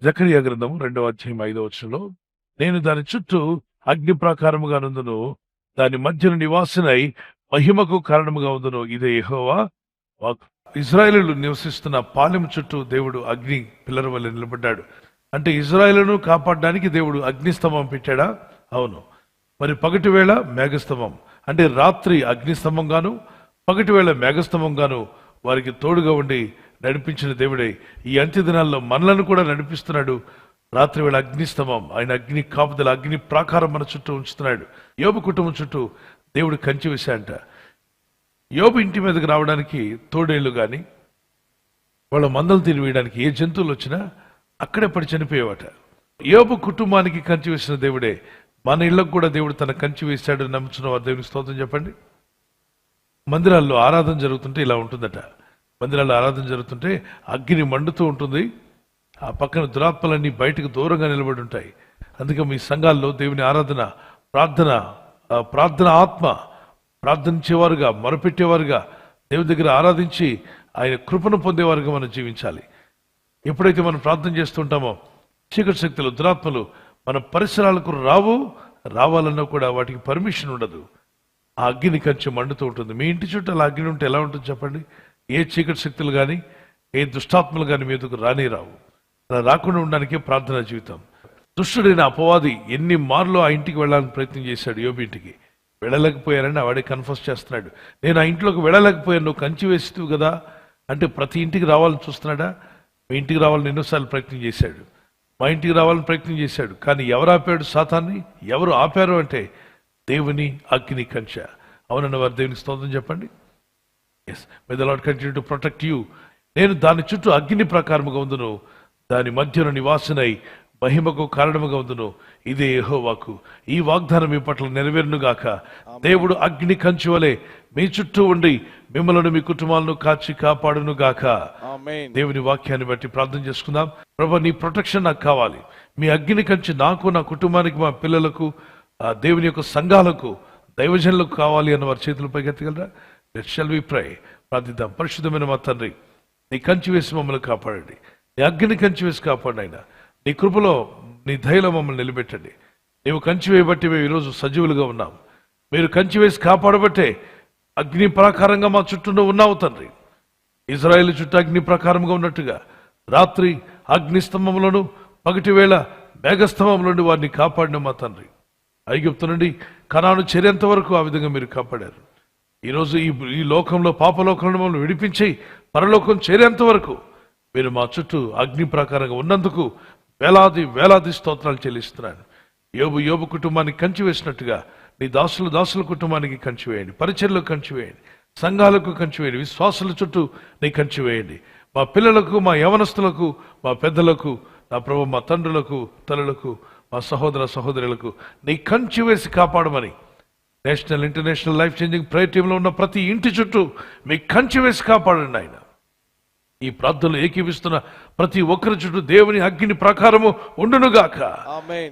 జకరియా గ్రంథము 2:5 నేను దాని చుట్టూ అగ్ని ప్రాకారముగా నుందును, దాని మధ్యన నివాసినై మహిమకు కారణముగా ఉందును. ఇదే యెహోవా వాక్కు. ఇశ్రాయేలీయులు నివసిస్తున్న పాలెం చుట్టూ దేవుడు అగ్ని పిల్లర్ వలె నిలబడ్డాడు. అంటే ఇశ్రాయేలును కాపాడడానికి దేవుడు అగ్నిస్తంభం పెట్టాడా? అవును. మరి పగటి వేళ మేఘస్తంభం, అంటే రాత్రి అగ్నిస్తంభం గాను పగటి వేళ మేఘస్తంభం గాను వారికి తోడుగా ఉండి నడిపించిన దేవుడే ఈ అంత్య దినాల్లో మనలను కూడా నడిపిస్తున్నాడు. రాత్రి వేళ అగ్నిస్తంభం, ఆయన అగ్ని కాపుదల, అగ్ని ప్రాకారం మన చుట్టూ ఉంచుతున్నాడు. యోబు కుటుంబం చుట్టూ దేవుడు కంచి వేశాడంట. యోబు ఇంటి మీదకి రావడానికి తోడేళ్లు కానీ వాళ్ళ మందలు తిరివేయడానికి ఏ జంతువులు వచ్చినా అక్కడే పడి చనిపోయేవాట. యోబు కుటుంబానికి కంచి వేసిన దేవుడే మన ఇళ్లకు కూడా దేవుడు తన కంచి వేశాడు. నమ్ముచున్న వారు దేవునికి స్తోత్రం చెప్పండి. మందిరాల్లో ఆరాధన జరుగుతుంటే ఇలా ఉంటుందట. మందిరాల్లో ఆరాధన జరుగుతుంటే అగ్ని మండుతూ ఉంటుంది, ఆ పక్కన దురాత్మలన్నీ బయటకు దూరంగా నిలబడి ఉంటాయి. అందుకే మీ సంఘాల్లో దేవుని ఆరాధన, ప్రార్థన ఆత్మ, ప్రార్థించేవారుగా, మొరపెట్టేవారుగా, దేవుని దగ్గర ఆరాధించి ఆయన కృపను పొందేవారుగా మనం జీవించాలి. ఎప్పుడైతే మనం ప్రార్థన చేస్తుంటామో చీకటి శక్తులు, దురాత్మలు మన పరిసరాలకు రావాలన్నా కూడా వాటికి పర్మిషన్ ఉండదు. ఆ అగ్ని కంచె మండుతూ ఉంటుంది. మీ ఇంటి చుట్టూ అలా అగ్ని ఉంటే ఎలా ఉంటుంది చెప్పండి? ఏ చీకటి శక్తులు కానీ ఏ దుష్టాత్మలు కానీ మీదకు రావు. అలా రాకుండా ఉండడానికే ప్రార్థనా జీవితం. దుష్టుడైన అపవాది ఎన్ని మార్లు ఆ ఇంటికి వెళ్ళాలని ప్రయత్నం చేశాడు. యోబు ఇంటికి వెళ్ళలేకపోయారని వాడే కన్ఫర్స్ చేస్తున్నాడు. నేను ఆ ఇంట్లోకి వెళ్ళలేకపోయాను, నువ్వు కంచి వేస్తావు కదా అంటే ప్రతి ఇంటికి రావాలని చూస్తున్నాడా? మీ ఇంటికి రావాలని ఎన్నోసార్లు ప్రయత్నం చేశాడు, మా ఇంటికి రావాలని ప్రయత్నం చేశాడు. కానీ ఎవరు ఆపాడు సాతాన్ని? ఎవరు ఆపారు అంటే దేవుని అగ్ని కంచె. అవునన్న వారు దేవునికి స్తోత్రం చెప్పండి. Yes, may the Lord continue to protect you. నేను దాని చుట్టూ అగ్ని ప్రకారముగా ఉందును, దాని మధ్యన నివాసనై మహిమకు కారణముగా ఉందును. ఇదే యెహోవాకు. ఈ వాగ్దానం మీ పట్ల నెరవేరునుగాక. దేవుడు అగ్ని కంచె వలె మీ చుట్టూ ఉండి మిమ్మల్ని, మీ కుటుంబాలను కాచి కాపాడును గాక. దేవుని వాక్యాన్ని బట్టి ప్రార్థన చేసుకుందాం. ప్రభువా, నీ ప్రొటెక్షన్ నాకు కావాలి. మీ అగ్ని కంచె నాకు, నా కుటుంబానికి, మా పిల్లలకు, దేవుని యొక్క సంఘాలకు, దైవజనులకు కావాలి అన్న వారి చేతులపై ఎత్తగలరా? లెట్స్ షల్ వి ప్రే. ప్రార్థిద్దాం. పరిశుద్ధమైన మా తండ్రి, నీ కంచి వేసి మమ్మల్ని కాపాడండి. నీ అగ్ని కంచి వేసి కాపాడు అయినా. నీ కృపలో, నీ దయలో మమ్మల్ని నిలబెట్టండి. నీవు కంచి వేయబట్టి మేము ఈరోజు సజీవులుగా ఉన్నాం. మీరు కంచి వేసి కాపాడబట్టే అగ్ని ప్రాకారంగా మా చుట్టూ ఉన్నావు తండ్రి. ఇజ్రాయేల్ చుట్టూ అగ్ని ప్రకారంగా ఉన్నట్టుగా రాత్రి అగ్నిస్తంభంలోను పగటి వేళ మేఘస్తంభం నుండి వారిని కాపాడిన మా తండ్రి. ఐగుప్తు నుండి కనాను చేరేంత వరకు ఆ విధంగా మీరు కాపాడారు. ఈరోజు ఈ లోకంలో, పాపలోకంలో మమ్మల్ని విడిపించి పరలోకం చేరేంత వరకు మీరు మా చుట్టూ అగ్ని ప్రకారంగా ఉన్నందుకు వేలాది స్తోత్రాలు చెల్లిస్తున్నాను. యోబు కుటుంబానికి కంచి వేసినట్టుగా నీ దాసుల కుటుంబానికి కంచి వేయండి. పరిచర్లకు కంచి వేయండి. సంఘాలకు కంచి వేయండి. విశ్వాసుల చుట్టూ నీ కంచి వేయండి. మా పిల్లలకు, మా యవనస్తులకు, మా పెద్దలకు, నా ప్రభు, మా తండ్రులకు, తల్లులకు, మా సహోదర సహోదరులకు నీ కంచి వేసి కాపాడమని national, international life changing prayer టీంలో ఉన్న ప్రతి ఇంటి చుట్టూ మీ కంచి వేసి కాపాడండి ఆయన. ఈ ప్రార్థనలు ఏకీవిస్తున్న ప్రతి ఒక్కరి చుట్టూ దేవుని అగ్ని ప్రకారము ఉండునుగాక.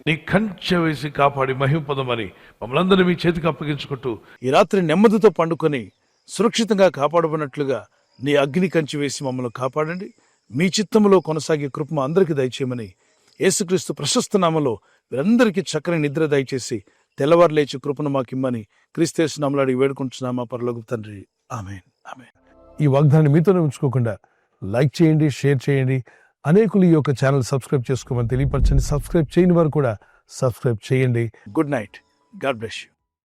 నీ కంచె వేసి కాపాడి మహింపదమని మమ్మల్ని అందరినీ మీ చేతికి అప్పగించుకుంటూ ఈ రాత్రి నెమ్మదితో పండుకొని సురక్షితంగా కాపాడబడినట్లుగా నీ అగ్ని కంచె వేసి మమ్మల్ని కాపాడండి. మీ చిత్తములో కొనసాగే కృప అందరికీ దయచేయమని యేసుక్రీస్తు ప్రశస్త నామములో వీరందరికీ చక్కని నిద్ర దయచేసి తెల్లవారు లేచి కృపను మాకిమ్మని క్రీస్తు యేసు నామములో అడిగి వేడుకుంటున్నామా పరలోకపు తండ్రి. ఆమేన్, ఆమేన్. ఈ వాగ్దానాన్ని మీతోనే ఉంచుకోకుండా లైక్ చేయండి, షేర్ చేయండి. అనేకులు ఈ యొక్క ఛానల్ సబ్స్క్రైబ్ చేసుకోమని తెలియపరచండి. సబ్స్క్రైబ్ చేయని వారు కూడా సబ్స్క్రైబ్ చేయండి. Good night. God bless you.